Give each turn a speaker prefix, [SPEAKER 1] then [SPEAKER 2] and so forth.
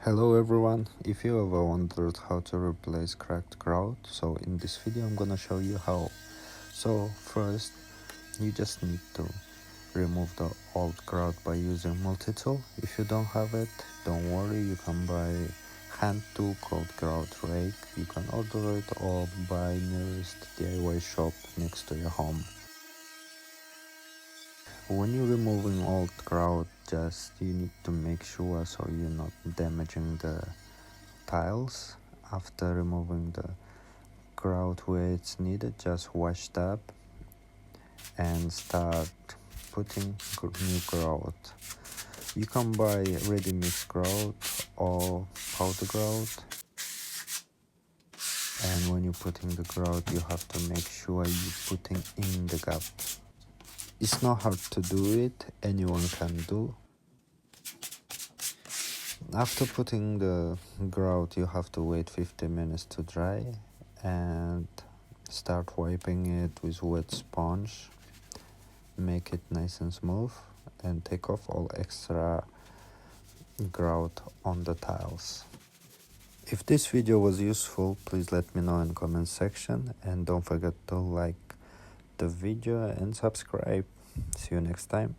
[SPEAKER 1] Hello everyone, if you ever wondered how to replace cracked grout, so in this video I'm gonna show you how. So first you just need to remove the old grout by using multi-tool. If you don't have it, don't worry, you can buy hand tool called grout rake. You can order it or buy nearest DIY shop next to your home. When you're removing old grout, you need to make sure so you're not damaging the tiles. After removing the grout where it's needed, just wash that and start putting new grout. You can buy ready mixed grout or powder grout, and when you're putting the grout you have to make sure you're putting in the gap. It's not hard to do it, anyone can do. After putting the grout you have to wait 15 minutes to dry and start wiping it with wet sponge. Make it nice and smooth and take off all extra grout on the tiles. If this video was useful, please let me know in comment section, and don't forget to like the video and subscribe. See you next time.